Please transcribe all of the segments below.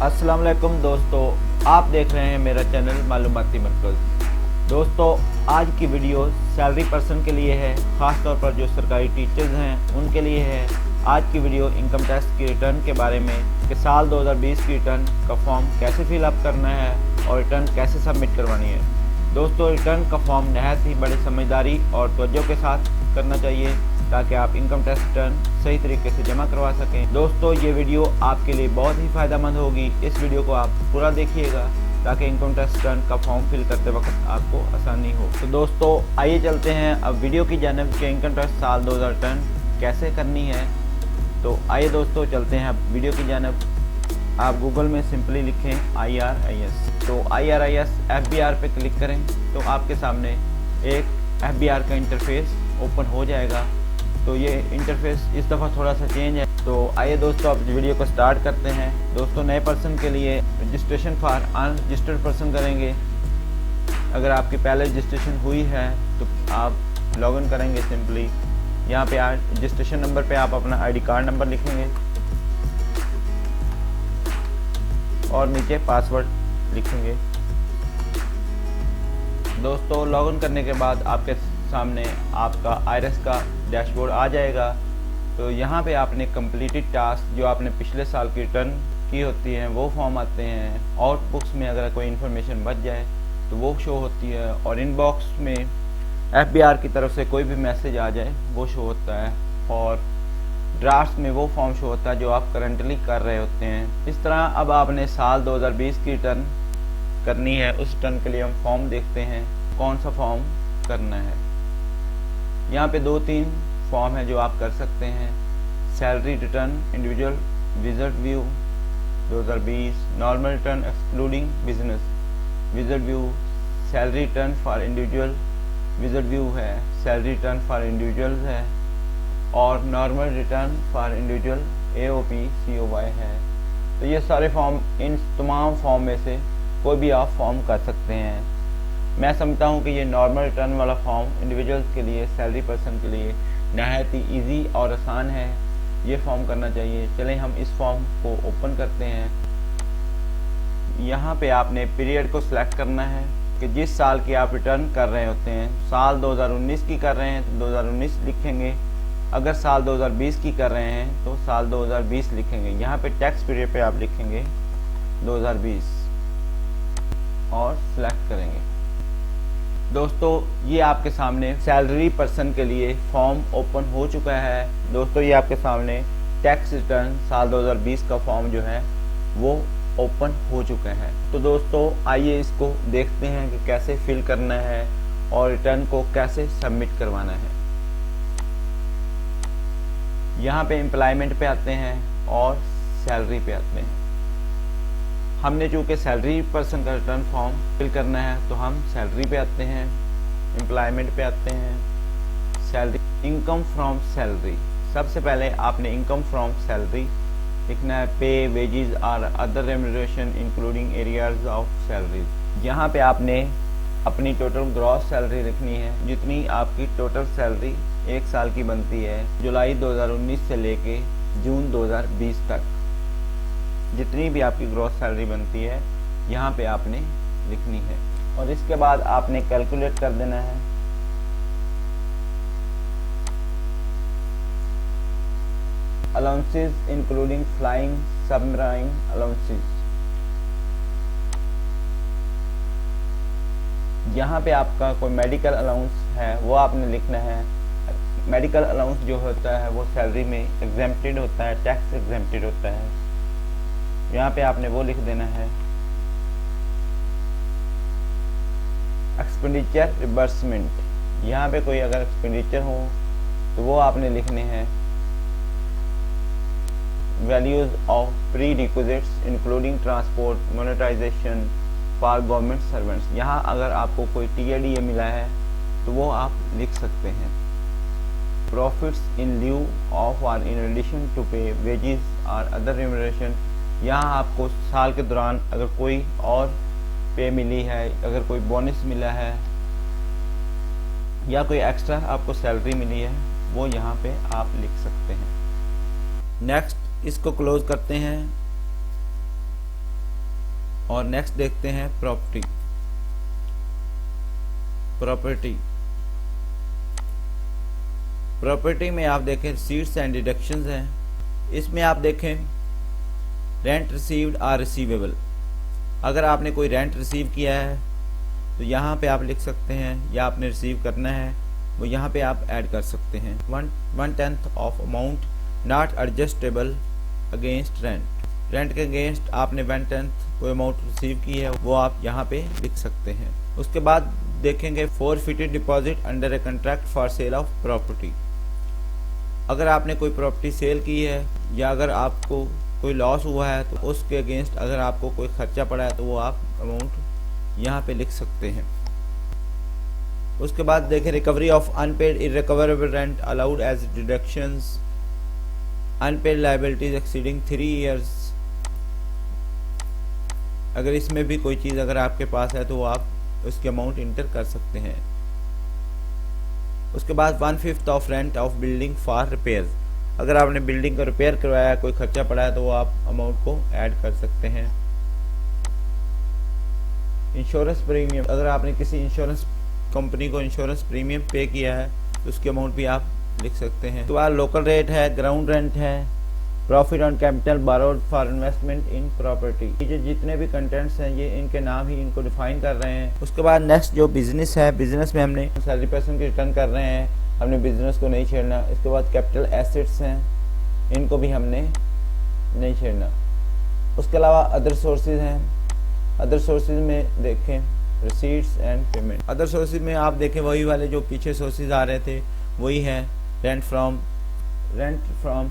अस्सलाम वालेकुम दोस्तों, आप देख रहे हैं मेरा चैनल मालूमाती मरकज़। दोस्तों, आज की वीडियो सैलरी पर्सन के लिए है, ख़ास तौर पर जो सरकारी टीचर्स हैं उनके लिए है। आज की वीडियो इनकम टैक्स की रिटर्न के बारे में कि साल 2020 की रिटर्न का फॉर्म कैसे फिलअप करना है और रिटर्न कैसे सबमिट करवानी है। दोस्तों, रिटर्न का फॉर्म नहायत ही बड़े समझदारी और तवज्जो के साथ करना चाहिए ताकि आप इनकम टैक्स रिटर्न सही तरीके से जमा करवा सकें। दोस्तों, ये वीडियो आपके लिए बहुत ही फ़ायदेमंद होगी। इस वीडियो को आप पूरा देखिएगा ताकि इनकम टैक्स रिटर्न का फॉर्म फिल करते वक्त आपको आसानी हो। तो दोस्तों, आइए चलते हैं अब वीडियो की जानिब कि इनकम टैक्स साल 2000 रिटर्न कैसे करनी है। तो आइए दोस्तों चलते हैं अब वीडियो की जानिब। आप गूगल में सिंपली लिखें IRIS। तो IRIS FBR पे क्लिक करें तो आपके सामने एक FBR का इंटरफेस ओपन हो जाएगा। तो ये इंटरफेस इस दफ़ा थोड़ा सा चेंज है। तो आइए दोस्तों अब वीडियो को स्टार्ट करते हैं। दोस्तों, नए पर्सन के लिए रजिस्ट्रेशन फॉर अनरजिस्टर्ड पर्सन करेंगे। अगर आपकी पहले रजिस्ट्रेशन हुई है तो आप लॉगिन करेंगे सिंपली। यहाँ पे रजिस्ट्रेशन नंबर पे आप अपना ID कार्ड नंबर लिखेंगे और नीचे पासवर्ड लिखेंगे। दोस्तों, लॉगिन करने के बाद आपके सामने आपका IRS का डैशबोर्ड आ जाएगा। तो यहाँ पे आपने कंप्लीटेड टास्क जो आपने पिछले साल की रिटर्न की होती हैं वो फॉर्म आते हैं। आउटबुक्स में अगर कोई इन्फॉर्मेशन बच जाए तो वो शो होती है और इनबॉक्स में FBR की तरफ से कोई भी मैसेज आ जाए वो शो होता है और ड्राफ्ट में वो फॉर्म शो होता है जो आप करंटली कर रहे होते हैं। इस तरह अब आपने साल 2020 की रिटर्न करनी है। उस रिटर्न के लिए हम फॉर्म देखते हैं कौन सा फॉर्म करना है। यहाँ पे 2-3 फॉर्म है जो आप कर सकते हैं। Salary return individual visit view 2020, normal return excluding business visit view, salary return for individual visit view है, सैलरी रिटर्न फॉर इंडिविजुअल है और normal return for individual AOP COY है। तो ये सारे फॉर्म, इन तमाम फॉर्म में से कोई भी आप फॉर्म कर सकते हैं। मैं समझता हूँ कि ये नॉर्मल रिटर्न वाला फॉर्म इंडिविजुअल्स के लिए, सैलरी पर्सन के लिए नहायत ही ईजी और आसान है। ये फॉर्म करना चाहिए। चलें हम इस फॉर्म को ओपन करते हैं। यहाँ पे आपने पीरियड को सिलेक्ट करना है कि जिस साल की आप रिटर्न कर रहे होते हैं। साल 2019 की कर रहे हैं तो 2019 लिखेंगे। अगर साल 2020 की कर रहे हैं तो साल 2020 लिखेंगे। यहाँ पे टैक्स पीरियड पे आप लिखेंगे 2020 और सिलेक्ट करेंगे। दोस्तों, ये आपके सामने सैलरी पर्सन के लिए फॉर्म ओपन हो चुका है। दोस्तों, ये आपके सामने टैक्स रिटर्न साल 2020 का फॉर्म जो है वो ओपन हो चुका है। तो दोस्तों, आइए इसको देखते हैं कि कैसे फिल करना है और रिटर्न को कैसे सबमिट करवाना है। यहाँ पे एम्प्लॉयमेंट पे आते हैं और सैलरी पे आते हैं। हमने चूँकि सैलरी पर्सन का रिटर्न फॉर्म फिल करना है तो हम सैलरी पे आते हैं, एम्प्लॉयमेंट पे आते हैं, सैलरी, इनकम फ्रॉम सैलरी। सबसे पहले आपने इनकम फ्रॉम सैलरी लिखना है। पे, वेजेस और other remuneration including areas of salaries. यहाँ पे आपने अपनी टोटल ग्रॉस सैलरी लिखनी है। जितनी आपकी टोटल सैलरी एक साल की बनती है, जुलाई 2019 से लेके जून 2020 तक जितनी भी आपकी ग्रॉस सैलरी बनती है यहाँ पे आपने लिखनी है और इसके बाद आपने कैलकुलेट कर देना है। Allowances including flying submarine allowances. यहाँ पे आपका कोई मेडिकल अलाउंस है वो आपने लिखना है। मेडिकल अलाउंस जो होता है वो सैलरी में एग्जेम्प्टेड होता है, टैक्स एग्जेम्प्टेड होता है। यहाँ पे आपने वो लिख देना है। एक्सपेंडिचर रिबर्समेंट, यहाँ पे कोई अगर एक्सपेंडिचर हो तो वो आपने लिखने हैं। Values of pre requisites including transport monetization for government servants. यहाँ अगर आपको कोई TADA मिला है तो वो आप लिख सकते हैं। प्रॉफिट्स इन ल्यू ऑफ और इन एडिशन टू पे वेजेस और अदर रेम्यूनरेशन। यहाँ आपको साल के दौरान अगर कोई और पे मिली है, अगर कोई बोनस मिला है या कोई एक्स्ट्रा आपको सैलरी मिली है वो यहाँ पे आप लिख सकते हैं। नेक्स्ट इसको क्लोज करते हैं। और नेक्स्ट देखते हैं प्रॉपर्टी। प्रॉपर्टी में आप देखें रिसीट्स एंड डिडक्शंस हैं। इसमें आप देखें रेंट रिसीव्ड आर रिसीवेबल। अगर आपने कोई रेंट रिसीव किया है तो यहाँ पे आप लिख सकते हैं, या आपने रिसीव करना है वो यहाँ पे आप ऐड कर सकते हैं। 1/10 of amount not adjustable against rent के अगेंस्ट आपने 1/10 कोई अमाउंट रिसीव की है वो आप यहाँ पे लिख सकते हैं। उसके बाद देखेंगे forfeited deposit under a contract for sale of property. अगर आपने कोई प्रॉपर्टी सेल की है या अगर आपको कोई लॉस हुआ है तो उसके अगेंस्ट अगर आपको कोई खर्चा पड़ा है तो वो आप अमाउंट यहाँ पे लिख सकते हैं। उसके बाद देखें recovery of unpaid irrecoverable rent allowed as deductions, unpaid liabilities exceeding 3 years। अगर इसमें भी कोई चीज़ अगर आपके पास है तो आप उसकी अमाउंट इंटर कर सकते हैं। उसके बाद 1/5 of rent of building for repair. अगर आपने बिल्डिंग को रिपेयर करवाया है, कोई खर्चा पड़ा है तो वो आप अमाउंट को ऐड कर सकते हैं। इंश्योरेंस प्रीमियम, अगर आपने किसी इंश्योरेंस कंपनी को इंश्योरेंस प्रीमियम पे किया है तो उसकी अमाउंट भी आप लिख सकते हैं। तो बाद लोकल रेट है, ग्राउंड रेंट है, profit on capital borrowed for investment in property. ये जितने भी कंटेंट्स हैं ये इनके नाम ही इनको डिफाइन कर रहे हैं। उसके बाद नेक्स्ट जो बिजनेस है, बिजनेस में हमने सैलरी पर्सन की रिटर्न कर रहे हैं, हमने बिजनेस को नहीं छेड़ना। इसके बाद कैपिटल एसेट्स हैं, इनको भी हमने नहीं छेड़ना। उसके अलावा अदर सोर्सेज हैं, अदर सोर्सेज में देखें receipts and payment. Other sources में आप देखें वही वाले जो पीछे सोर्सेज आ रहे थे वही है। रेंट फ्रॉम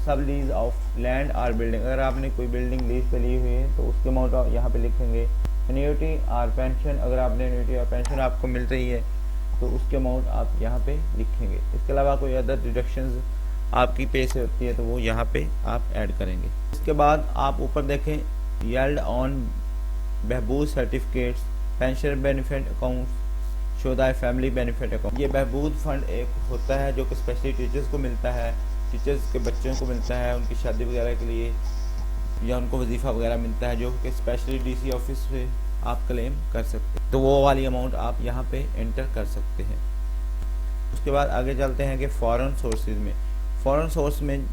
सब लीज ऑफ लैंड और बिल्डिंग। अगर आपने कोई बिल्डिंग लीज पे ली हुई है तो उसके अमाउंट आप यहाँ पे लिखेंगे। एन्युटी और पेंशन, अगर आपने एन्युटी और पेंशन आपको मिल रही है तो उसके अमाउंट आप यहाँ पे लिखेंगे। इसके अलावा कोई अदर डिडक्शंस आपकी पे से होती है तो वो यहाँ पे आप ऐड करेंगे। इसके बाद आप ऊपर देखें yield on Behbood certificates, pension benefit accounts, Shuhada family benefit account. ये बहबूद फंड एक होता है जो कि स्पेशली टीचर्स को मिलता है, टीचर्स के बच्चों को मिलता है उनकी शादी वगैरह के लिए, या उनको वजीफ़ा वगैरह मिलता है जो कि स्पेशली डीसी ऑफिस से आप क्लेम कर सकते हैं। तो वो वाली अमाउंट आप यहाँ पे एंटर कर सकते हैं। उसके बाद आगे चलते हैं कि फॉरेन सोर्सेज में। फॉरेन सोर्स में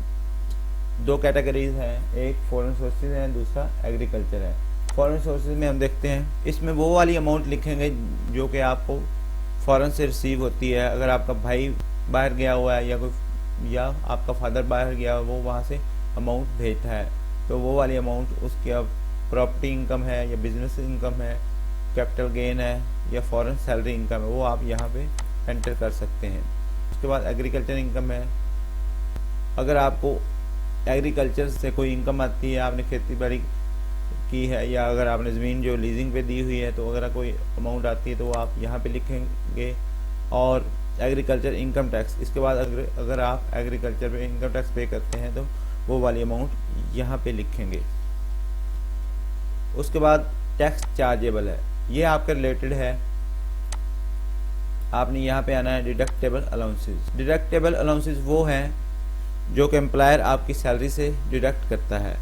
2 कैटेगरीज हैं, एक फॉरेन सोर्सेज है, दूसरा एग्रीकल्चर है। फॉरेन सोर्सेज में हम देखते हैं इसमें वो वाली अमाउंट लिखेंगे जो कि आपको फॉरेन से रिसीव होती है। अगर आपका भाई बाहर गया हुआ है या आपका फादर बाहर गया वो वहाँ से अमाउंट भेजता है तो वो वाली अमाउंट उसकी अब प्रॉपर्टी इनकम है या बिजनेस इनकम है, कैपिटल गेन है या फॉरेन सैलरी इनकम है, वो आप यहाँ पे एंटर कर सकते हैं। उसके बाद एग्रीकल्चर इनकम है। अगर आपको एग्रीकल्चर से कोई इनकम आती है, आपने खेती बाड़ी की है या अगर आपने ज़मीन जो लीजिंग पे दी हुई है तो अगर कोई अमाउंट आती है तो वो आप यहाँ पे लिखेंगे। और एग्रीकल्चर इनकम टैक्स, इसके बाद अगर आप एग्रीकल्चर पे इनकम टैक्स पे करते हैं तो वो वाली अमाउंट यहाँ पे लिखेंगे। उसके बाद टैक्स चार्जेबल है, ये आपके रिलेटेड है, आपने यहाँ पे आना है डिडक्टेबल अलाउंसेस। डिडक्टेबल अलाउंसेस वो हैं जो कि एम्प्लॉयर आपकी सैलरी से डिडक्ट करता है।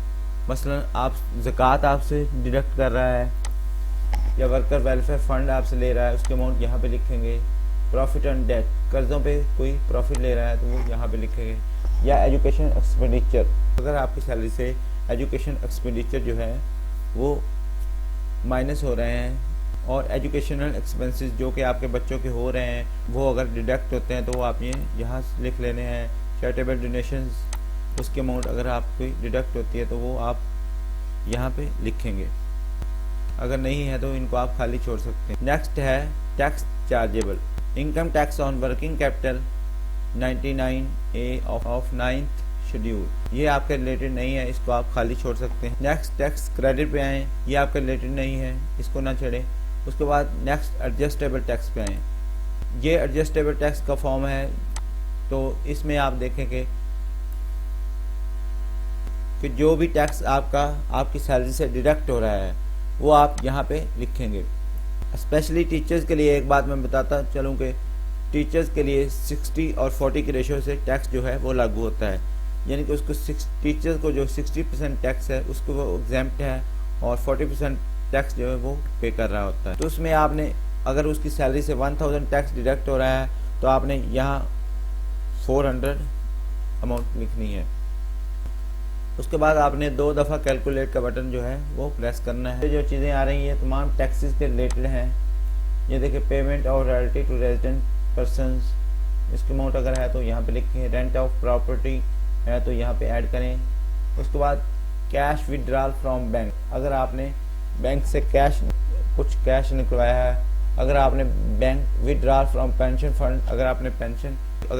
मसलन आप ज़कात आपसे डिडक्ट कर रहा है या वर्कर वेलफेयर फंड आपसे ले रहा है, उसके अमाउंट यहाँ पे लिखेंगे। प्रॉफिट ऑन डेट, कर्ज़ों पे कोई प्रॉफिट ले रहा है तो वो यहाँ पे लिखेंगे। या एजुकेशन एक्सपेंडिचर, अगर आपकी सैलरी से एजुकेशन एक्सपेंडिचर जो है वो माइनस हो रहे हैं और एजुकेशनल एक्सपेंसेस जो कि आपके बच्चों के हो रहे हैं वो अगर डिडक्ट होते हैं तो वो आप ये यहाँ लिख लेने हैं। चैरिटेबल डोनेशंस, उसकी अमाउंट अगर आपकी डिडक्ट होती है तो वो आप यहाँ पे लिखेंगे, अगर नहीं है तो इनको आप खाली छोड़ सकते हैं। नेक्स्ट है tax chargeable. Income tax on working capital 99A of 9th schedule, ये आपके रिलेटेड नहीं है, इसको आप खाली छोड़ सकते हैं। नेक्स्ट टैक्स क्रेडिट पे आए, ये आपके रिलेटेड नहीं है, इसको ना छेड़ें। उसके बाद नेक्स्ट एडजस्टेबल टैक्स पे आए, ये एडजस्टेबल टैक्स का फॉर्म है तो इसमें आप देखेंगे कि जो भी टैक्स आपकी सैलरी से डिडक्ट हो रहा है वो आप यहाँ पे लिखेंगे। स्पेशली टीचर्स के लिए एक बात मैं बताता चलूँ कि टीचर्स के लिए 60 और 40 के रेशो से टैक्स जो है वो लागू होता है, यानी कि उसको टीचर्स को जो 60% टैक्स है उसको वो एग्जैम्प्ट है और 40% टैक्स जो है वो पे कर रहा होता है। तो उसमें आपने अगर उसकी सैलरी से 1000 टैक्स डिडक्ट हो रहा है तो आपने यहाँ 400 अमाउंट लिखनी है। उसके बाद आपने 2 दफ़ा कैलकुलेट का बटन जो है वो प्रेस करना है। जो चीज़ें आ रही हैं तमाम टैक्सेस के रिलेटेड हैं। ये देखिए पेमेंट और रॉयल्टी टू रेजिडेंट पर्सनस, इसकी अमाउंट अगर है तो यहाँ पे लिखें। रेंट ऑफ प्रॉपर्टी है तो यहाँ पे ऐड करें। उसके बाद कैश विड्रॉल फ्रॉम बैंक, अगर आपने बैंक से कुछ कैश निकलवाया है, अगर आपने bank withdrawal from pension fund, अगर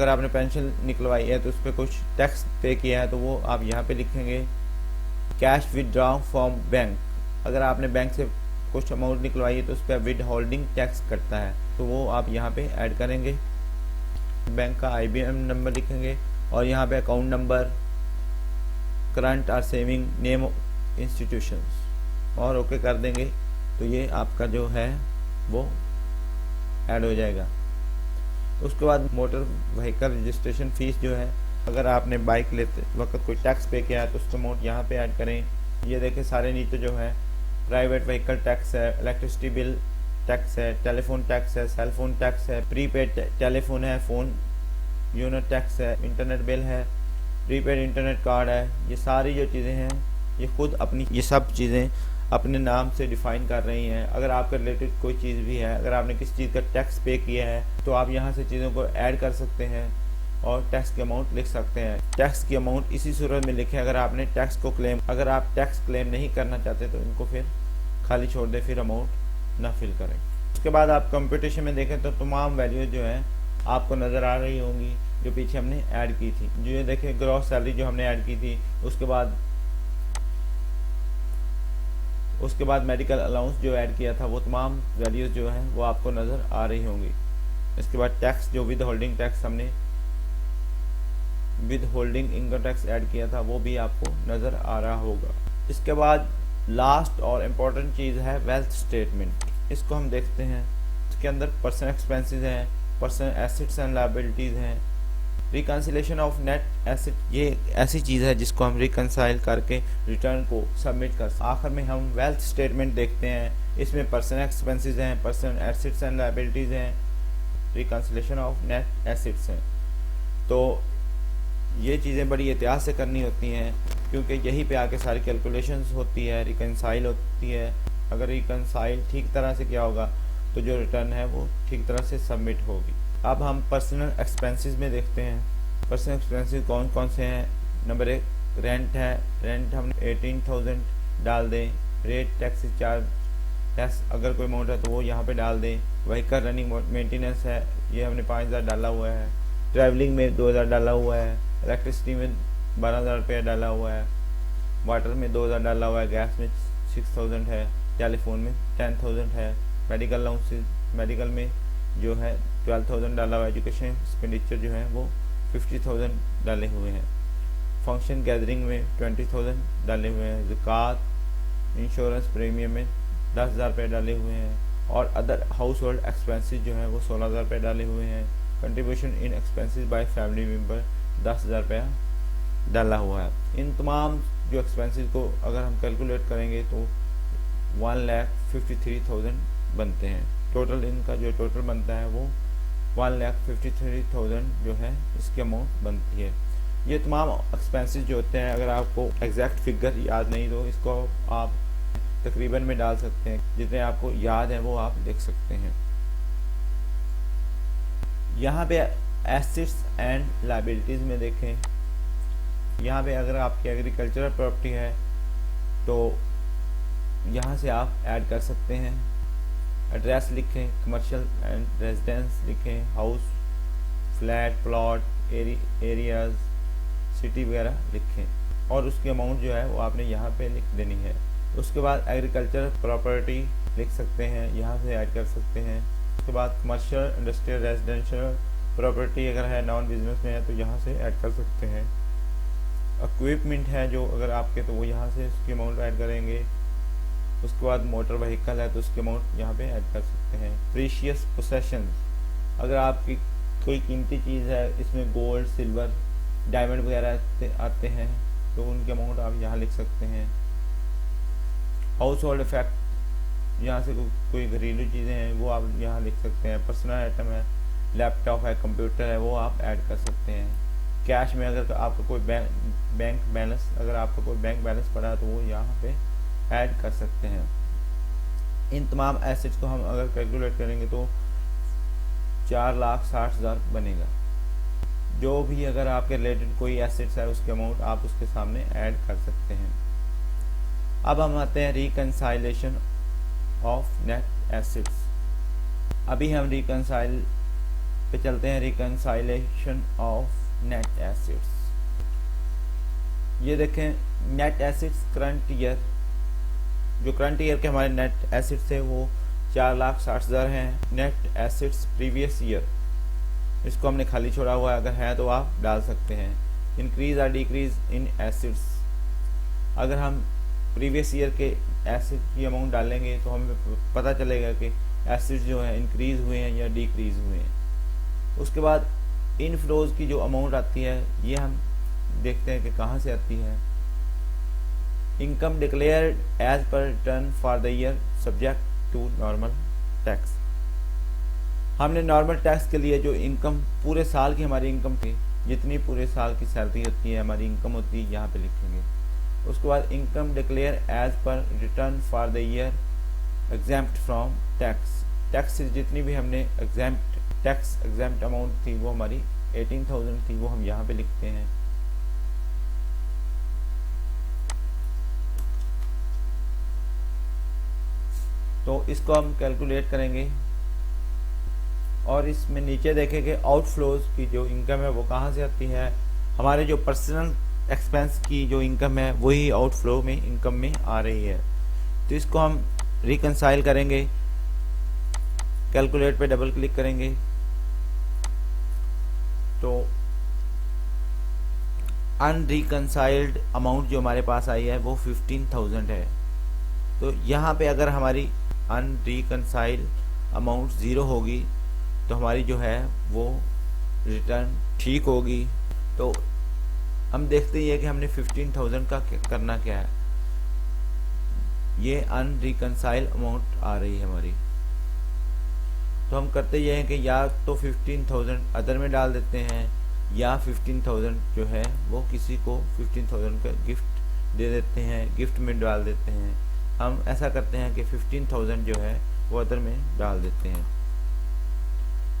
आपने पेंशन निकलवाई है तो उस पर कुछ टैक्स पे किया है तो वो आप यहाँ पे लिखेंगे। कैश विड्रॉ फ्रॉम बैंक, अगर आपने बैंक से कुछ अमाउंट निकलवाई है तो उस पर विद होल्डिंग टैक्स कटता है तो वो आप यहाँ पे ऐड करेंगे। बैंक का IBM नंबर लिखेंगे और यहाँ पे अकाउंट नंबर, करंट और सेविंग, नेम इंस्टीट्यूशंस और ओके कर देंगे तो ये आपका जो है वो ऐड हो जाएगा। उसके बाद मोटर व्हीकल रजिस्ट्रेशन फीस जो है, अगर आपने बाइक लेते वक्त कोई टैक्स पे किया है तो उसका अमाउंट यहाँ पे ऐड करें। ये देखें सारे नीचे जो है प्राइवेट व्हीकल टैक्स है, इलेक्ट्रिसिटी बिल टैक्स है, टेलीफोन टैक्स है, सेलफोन टैक्स है, प्रीपेड टेलीफोन है, फ़ोन यूनिट टैक्स है, इंटरनेट बिल है, प्रीपेड इंटरनेट कार्ड है। ये सारी जो चीज़ें हैं ये खुद अपनी ये सब चीज़ें अपने नाम से डिफाइन कर रही हैं। अगर आपके रिलेटेड कोई चीज़ भी है, अगर आपने किसी चीज़ का टैक्स पे किया है तो आप यहाँ से चीज़ों को ऐड कर सकते हैं और टैक्स की अमाउंट लिख सकते हैं। टैक्स की अमाउंट इसी सूरत में लिखें अगर आपने टैक्स को अगर आप टैक्स क्लेम नहीं करना चाहते तो इनको फिर खाली छोड़ दें, फिर अमाउंट ना फिल करें। उसके बाद आप कंप्यूटेशन में देखें तो तमाम वैल्यूज जो है आपको नज़र आ रही होंगी जो पीछे हमने ऐड की थी। जो ये देखें ग्रॉस सैलरी जो हमने ऐड की थी, उसके बाद मेडिकल अलाउंस जो ऐड किया था, वो तमाम वैल्यूज जो हैं वो आपको नज़र आ रही होंगी। इसके बाद टैक्स जो विद होल्डिंग टैक्स हमने with holding income tax add किया था वो भी आपको नज़र आ रहा होगा। इसके बाद लास्ट और इम्पोर्टेंट चीज़ है वेल्थ स्टेटमेंट। इसको हम देखते हैं। इसके अंदर पर्सनल एक्सपेंसेस हैं, पर्सनल एसेट्स एंड लायबिलिटीज़ हैं, रिकन्सिलेशन ऑफ नेट एसेट, ये ऐसी चीज़ है जिसको हम रिकन्साइल करके रिटर्न को सबमिट कर। आखिर में हम वेल्थ स्टेटमेंट देखते हैं। इसमें पर्सनल एक्सपेंसेस हैं, पर्सनल एसेट्स एंड लायबिलिटीज़ हैं, रिकन्सिलेशन ऑफ नेट एसेट्स हैं। तो ये चीज़ें बड़ी एहतियात से करनी होती हैं क्योंकि यहीं पे आके सारी कैलकुलेशंस होती है, रिकन्साइल होती है। अगर रिकन्साइल ठीक तरह से किया होगा तो जो रिटर्न है वो ठीक तरह से सबमिट होगी। अब हम पर्सनल एक्सपेंसेस में देखते हैं। पर्सनल एक्सपेंसेस कौन कौन से हैं। नंबर 1 रेंट है, रेंट हमने 18,000 डाल दें। रेट टैक्सी चार्ज टैक्स अगर कोई अमाउंट है तो वो यहाँ पे डाल दें। व्हीकल रनिंग मेंटेनेंस है, ये हमने 5,000 डाला हुआ है। ट्रैवलिंग में 2,000 डाला हुआ है। इलेक्ट्रिसिटी में 12,000 रुपया डाला हुआ है। वाटर में 2,000 डाला हुआ है। गैस में 6,000 है। टेलीफोन में 10,000 है। मेडिकल अलाउंसेस, मेडिकल में जो है 12,000 डाला हुआ है। एजुकेशन एक्सपेंडिचर जो है वो 50,000 डाले हुए हैं। फंक्शन गैदरिंग में 20,000 डाले हुए हैं। ज़कात इंश्योरेंस प्रीमियम में 10,000 रुपये डाले हुए हैं और अदर हाउस होल्ड एक्सपेंसेस जो है वो 16,000 रुपये डाले हुए हैं। Contribution in expenses by family member 10,000 रुपया डाला हुआ है। इन तमाम जो एक्सपेंसेस को अगर हम कैलकुलेट करेंगे तो 1,53,000 बनते हैं। टोटल इनका जो टोटल बनता है वो 1,53,000 जो है इसकी अमाउंट बनती है। ये तमाम एक्सपेंसेस जो होते हैं, अगर आपको एग्जैक्ट फिगर याद नहीं तो इसको आप तकरीबन में डाल सकते हैं। जितने आपको याद है वो आप लिख सकते हैं। यहाँ पे एसेट्स एंड लायबिलिटीज़ में देखें, यहाँ पे अगर आपकी एग्रीकल्चरल प्रॉपर्टी है तो यहाँ से आप ऐड कर सकते हैं। एड्रेस लिखें, कमर्शियल एंड रेजिडेंस लिखें, house, flat, plot, areas, city वगैरह लिखें और उसकी अमाउंट जो है वो आपने यहाँ पे लिख देनी है। उसके बाद एग्रीकल्चर प्रॉपर्टी लिख सकते हैं, यहाँ से ऐड कर सकते हैं। उसके बाद कमर्शियल, इंडस्ट्रियल, रेजिडेंशियल प्रॉपर्टी अगर है नॉन बिजनेस में है तो यहाँ से ऐड कर सकते हैं। इक्विपमेंट है जो अगर आपके तो वो यहाँ से उसकी अमाउंट ऐड करेंगे। उसके बाद मोटर व्हीकल है तो उसकी अमाउंट यहाँ पे ऐड कर सकते हैं। प्रीशियस पोसेशंस, अगर आपकी कोई कीमती चीज़ है, इसमें गोल्ड, सिल्वर, डायमंड वगैरह आते हैं तो उनकी अमाउंट आप यहाँ लिख सकते हैं। हाउस होल्ड यहाँ से कोई घरेलू चीज़ें हैं वो आप यहाँ लिख सकते हैं। पर्सनल आइटम है, लैपटॉप है, कंप्यूटर है, वो आप ऐड कर सकते हैं। कैश में अगर आपका कोई बैंक बैलेंस पड़ा है तो वो यहाँ पे ऐड कर सकते हैं। इन तमाम एसेट्स को हम अगर कैलकुलेट करेंगे तो 4,60,000 बनेगा। जो भी अगर आपके रिलेटेड कोई एसेट्स है उसके अमाउंट आप उसके सामने ऐड कर सकते हैं। अब हम आते हैं रिकंसाइलेशन ऑफ नेट एसेट्स। अभी हम रिकंसाइल पे चलते हैं, रिकंसाइलेशन ऑफ नेट एसेट्स। ये देखें, नेट एसेट्स करंट ईयर, जो करंट ईयर के हमारे नेट एसेट्स है वो 4,60,000 हैं। नेट एसेट्स प्रीवियस ईयर, इसको हमने खाली छोड़ा हुआ है, अगर है तो आप डाल सकते हैं। इंक्रीज और डिक्रीज इन एसेट्स, अगर हम प्रीवियस ईयर के एसेट की अमाउंट डालेंगे तो हमें पता चलेगा कि एसेट्स जो है इंक्रीज हुए हैं या डिक्रीज हुए हैं। उसके बाद इनफ्लोज की जो अमाउंट आती है ये हम देखते हैं कि कहाँ से आती है। Income declared as per return for the year subject to normal tax. हमने नॉर्मल टैक्स के लिए जो इनकम पूरे साल की हमारी इनकम थी, जितनी पूरे साल की सैलरी होती है हमारी इनकम होती है, यहाँ पे लिखेंगे। उसके बाद income declare as per return for the year exempt from tax. Tax से जितनी भी हमने टैक्स एग्जैम्प्ट अमाउंट थी वो हमारी 18,000 थी, वो हम यहाँ पे लिखते हैं। तो इसको हम कैलकुलेट करेंगे और इसमें नीचे देखें कि आउटफ्लोज की जो इनकम है वो कहाँ से आती है। हमारे जो पर्सनल एक्सपेंस की जो इनकम है वही आउटफ्लो में इनकम में आ रही है। तो इसको हम रिकंसाइल करेंगे, कैलकुलेट पे डबल क्लिक करेंगे तो अनरिकंसाइल्ड अमाउंट जो हमारे पास आई है वो 15,000 है। तो यहाँ पे अगर हमारी अनरिकंसाइल्ड अमाउंट 0 होगी तो हमारी जो है वो रिटर्न ठीक होगी। तो हम देखते हैं कि हमने 15,000 का करना क्या है। ये अनरिकंसाइल अमाउंट आ रही है हमारी, तो हम करते ये हैं कि या तो 15,000 अदर में डाल देते हैं या 15,000 जो है वो किसी को 15,000 का गिफ्ट दे देते हैं, गिफ्ट में डाल देते हैं। हम ऐसा करते हैं कि 15,000 जो है वो अदर में डाल देते हैं।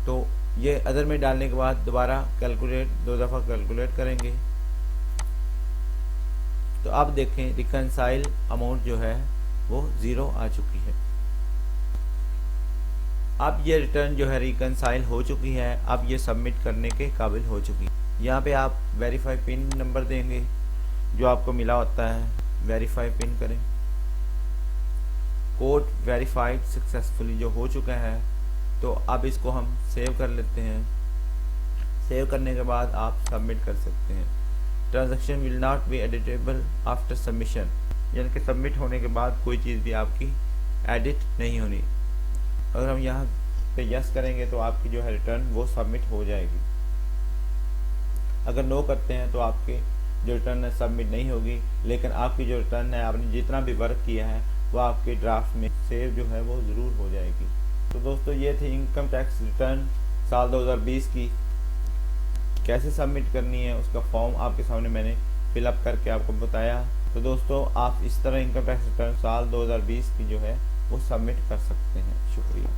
तो ये अदर में डालने के बाद दोबारा कैलकुलेट 2 दफ़ा कैलकुलेट करेंगे तो आप देखें रिकंसाइल अमाउंट जो है वो 0 आ चुकी है। अब ये रिटर्न जो है रिकंसाइल हो चुकी है, अब ये सबमिट करने के काबिल हो चुकी है। यहाँ पे आप वेरीफाई पिन नंबर देंगे जो आपको मिला होता है, वेरीफाई पिन करें। कोड वेरीफाइड सक्सेसफुली जो हो चुका है, तो अब इसको हम सेव कर लेते हैं। सेव करने के बाद आप सबमिट कर सकते हैं। Transaction will not be editable after submission, यानी कि सबमिट होने के बाद कोई चीज़ भी आपकी एडिट नहीं होनी। अगर हम यहाँ पे यस करेंगे तो आपकी जो है रिटर्न वो सबमिट हो जाएगी। अगर नो करते हैं तो आपकी जो रिटर्न है सबमिट नहीं होगी, लेकिन आपकी जो रिटर्न है आपने जितना भी वर्क किया है वो आपके ड्राफ्ट में सेव जो है वो ज़रूर हो जाएगी। तो दोस्तों ये थी इनकम टैक्स रिटर्न साल 2020 की। कैसे सबमिट करनी है उसका फॉर्म आपके सामने मैंने फिलअप करके आपको बताया। तो दोस्तों आप इस तरह इनकम टैक्स रिटर्न साल 2020 की जो है वो सबमिट कर सकते हैं। शुक्रिया।